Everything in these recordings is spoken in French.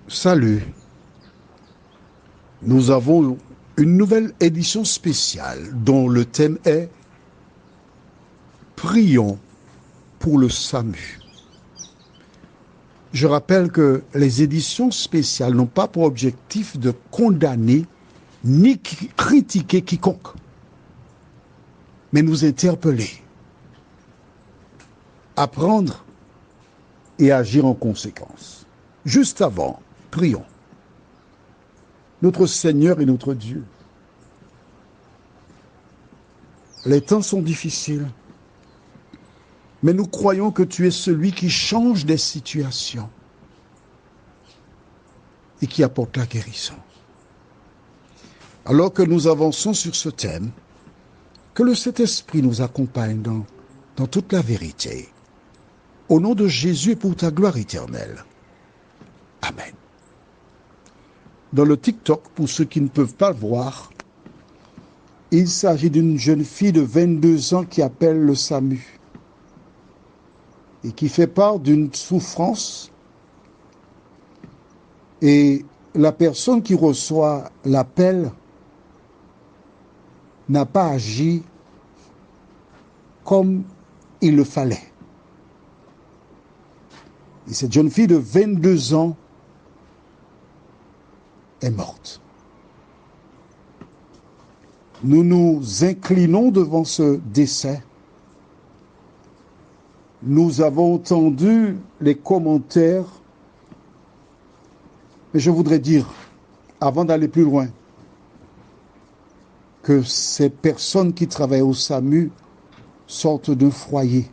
Salut, nous avons une nouvelle édition spéciale dont le thème est Prions pour le SAMU. Je rappelle que les éditions spéciales n'ont pas pour objectif de condamner ni critiquer quiconque, mais nous interpeller, apprendre et agir en conséquence. Juste avant, prions. Notre Seigneur et notre Dieu, les temps sont difficiles, mais nous croyons que tu es celui qui change des situations et qui apporte la guérison. Alors que nous avançons sur ce thème, que le Saint-Esprit nous accompagne dans toute la vérité. Au nom de Jésus et pour ta gloire éternelle. Amen. Dans le TikTok, pour ceux qui ne peuvent pas le voir, il s'agit d'une jeune fille de 22 ans qui appelle le SAMU et qui fait part d'une souffrance. Et la personne qui reçoit l'appel n'a pas agi comme il le fallait. Et cette jeune fille de 22 ans est morte. Nous nous inclinons devant ce décès. Nous avons entendu les commentaires, mais je voudrais dire, avant d'aller plus loin, que ces personnes qui travaillent au SAMU sortent d'un foyer.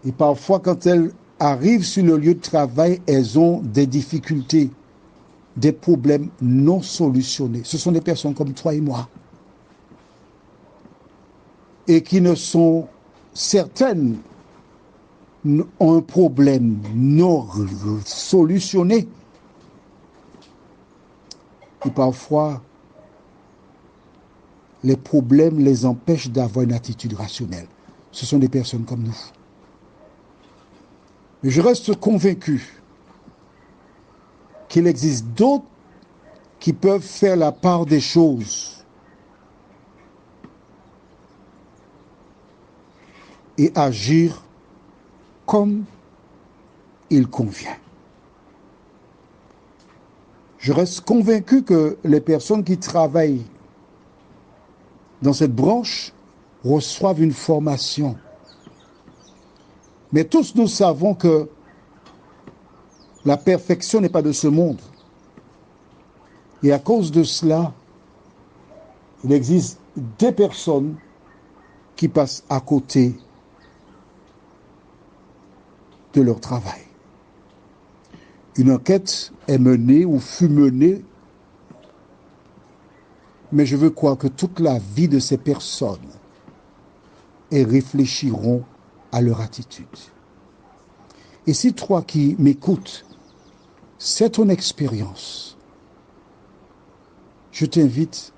Et parfois, quand elles arrivent sur le lieu de travail, elles ont des difficultés, des problèmes non solutionnés. Ce sont des personnes comme toi et moi, et qui ne sont certaines ont un problème non solutionné. Et parfois, les problèmes les empêchent d'avoir une attitude rationnelle. Ce sont des personnes comme nous. Mais je reste convaincu qu'il existe d'autres qui peuvent faire la part des choses et agir comme il convient. Je reste convaincu que les personnes qui travaillent dans cette branche reçoivent une formation. Mais tous nous savons que la perfection n'est pas de ce monde. Et à cause de cela, il existe des personnes qui passent à côté de leur travail. Une enquête est menée ou fut menée, mais je veux croire que toute la vie de ces personnes, elles réfléchiront à leur attitude. Et si toi qui m'écoutes, c'est ton expérience, je t'invite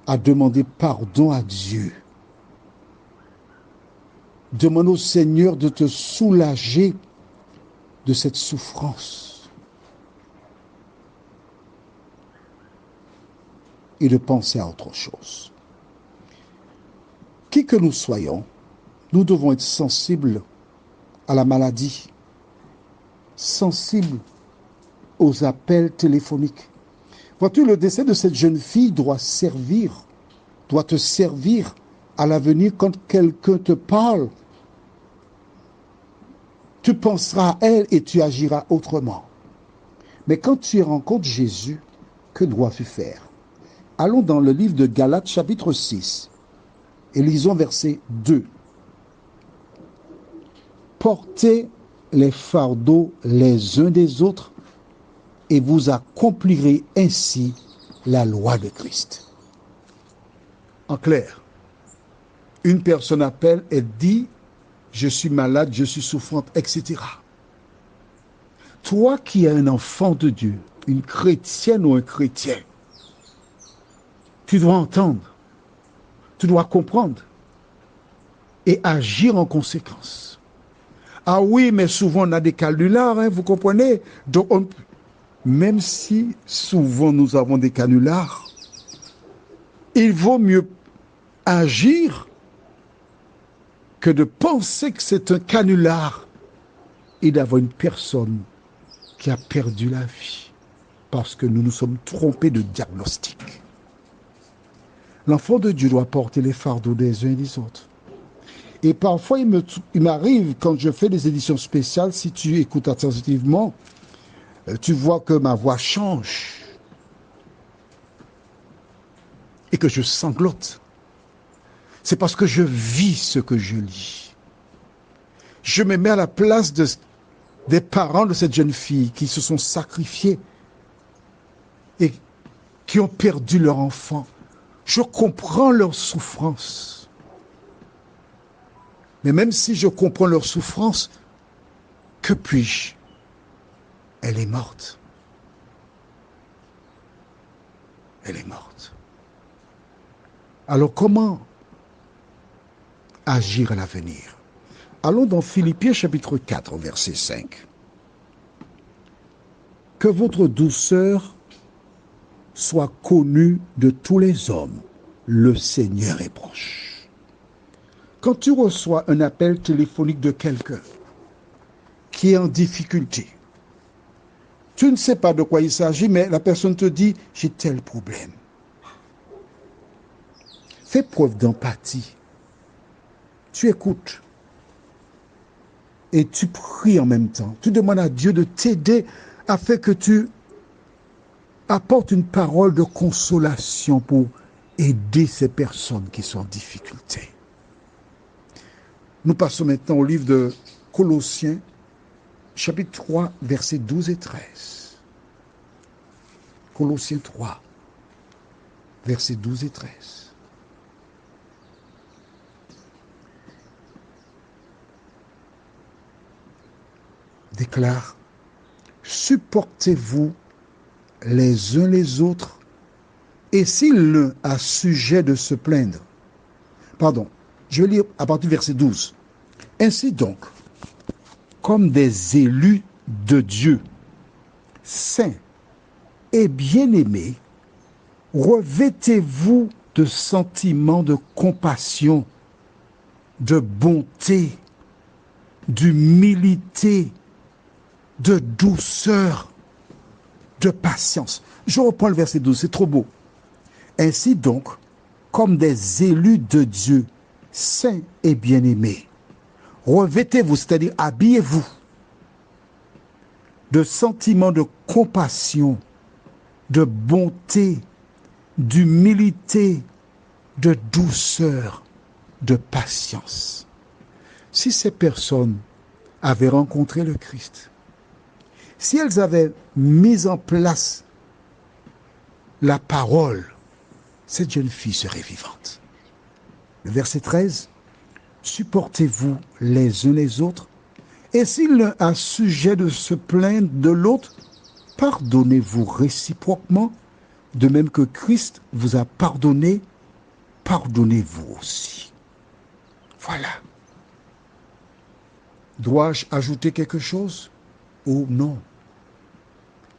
à demander pardon à Dieu. Demande au Seigneur de te soulager de cette souffrance et de penser à autre chose. Qui que nous soyons, nous devons être sensibles à la maladie, sensibles aux appels téléphoniques. Vois-tu, le décès de cette jeune fille doit te servir à l'avenir quand quelqu'un te parle. Tu penseras à elle et tu agiras autrement. Mais quand tu rencontres Jésus, que dois-tu faire? Allons dans le livre de Galates chapitre 6 et lisons verset 2. Portez les fardeaux les uns des autres et vous accomplirez ainsi la loi de Christ. En clair, une personne appelle et dit « Je suis malade, je suis souffrante, etc. » Toi qui es un enfant de Dieu, une chrétienne ou un chrétien, tu dois entendre, tu dois comprendre et agir en conséquence. Ah oui, mais souvent on a des canulars, hein, vous comprenez? Donc, même si souvent nous avons des canulars, il vaut mieux agir que de penser que c'est un canular et d'avoir une personne qui a perdu la vie parce que nous nous sommes trompés de diagnostic. L'enfant de Dieu doit porter les fardeaux des uns et des autres. Et parfois, il m'arrive, quand je fais des éditions spéciales, si tu écoutes attentivement, tu vois que ma voix change et que je sanglote. C'est parce que je vis ce que je lis. Je me mets à la place des parents de cette jeune fille qui se sont sacrifiés et qui ont perdu leur enfant. Je comprends leur souffrance. Mais même si je comprends leur souffrance, que puis-je? Elle est morte. Elle est morte. Alors comment agir à l'avenir? Allons dans Philippiens chapitre 4, verset 5. Que votre douceur soit connue de tous les hommes. Le Seigneur est proche. Quand tu reçois un appel téléphonique de quelqu'un qui est en difficulté, tu ne sais pas de quoi il s'agit, mais la personne te dit « j'ai tel problème ». Fais preuve d'empathie. Tu écoutes et tu pries en même temps. Tu demandes à Dieu de t'aider afin que tu apportes une parole de consolation pour aider ces personnes qui sont en difficulté. Nous passons maintenant au livre de Colossiens, chapitre 3, versets 12 et 13. Colossiens 3, versets 12 et 13. Déclare, supportez-vous les uns les autres, et si l'un a sujet de se plaindre, je vais lire à partir du verset 12. Ainsi donc, comme des élus de Dieu, saints et bien-aimés, revêtez-vous de sentiments de compassion, de bonté, d'humilité, de douceur, de patience. Je reprends le verset 12, c'est trop beau. Ainsi donc, comme des élus de Dieu, saints et bien-aimés, revêtez-vous, c'est-à-dire habillez-vous de sentiments de compassion, de bonté, d'humilité, de douceur, de patience. Si ces personnes avaient rencontré le Christ, si elles avaient mis en place la parole, cette jeune fille serait vivante. Le verset 13, supportez-vous les uns les autres, et s'il l'un a sujet de se plaindre de l'autre, pardonnez-vous réciproquement, de même que Christ vous a pardonné, pardonnez-vous aussi. Voilà. Dois-je ajouter quelque chose? Oh non.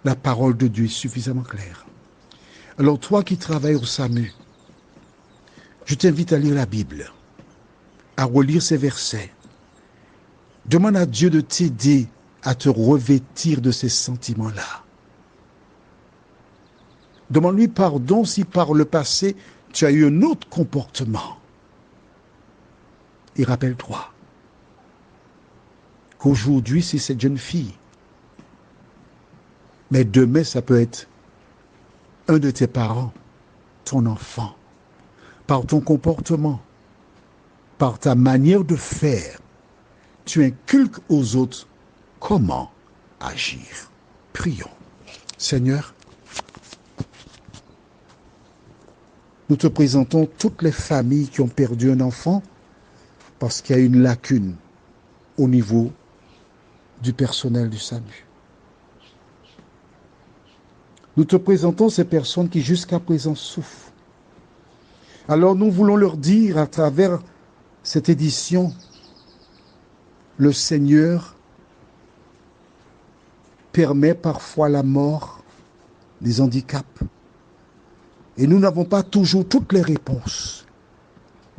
La parole de Dieu est suffisamment claire. Alors toi qui travailles au SAMU, je t'invite à lire la Bible, à relire ces versets. Demande à Dieu de t'aider à te revêtir de ces sentiments-là. Demande-lui pardon si par le passé tu as eu un autre comportement. Et rappelle-toi qu'aujourd'hui c'est cette jeune fille. Mais demain ça peut être un de tes parents, ton enfant. Par ton comportement, par ta manière de faire, tu inculques aux autres comment agir. Prions. Seigneur, nous te présentons toutes les familles qui ont perdu un enfant parce qu'il y a une lacune au niveau du personnel du SAMU. Nous te présentons ces personnes qui jusqu'à présent souffrent. Alors nous voulons leur dire à travers cette édition le Seigneur permet parfois la mort, des handicaps. Et nous n'avons pas toujours toutes les réponses.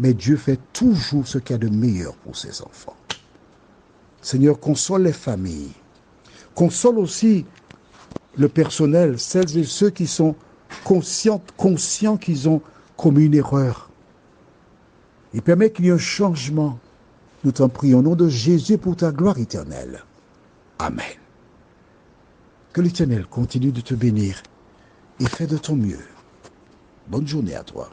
Mais Dieu fait toujours ce qu'il y a de meilleur pour ses enfants. Seigneur, console les familles. Console aussi le personnel, celles et ceux qui sont conscients qu'ils ont commis une erreur. Et permet qu'il y ait un changement. Nous t'en prions au nom de Jésus pour ta gloire éternelle. Amen. Que l'Éternel continue de te bénir et fais de ton mieux. Bonne journée à toi.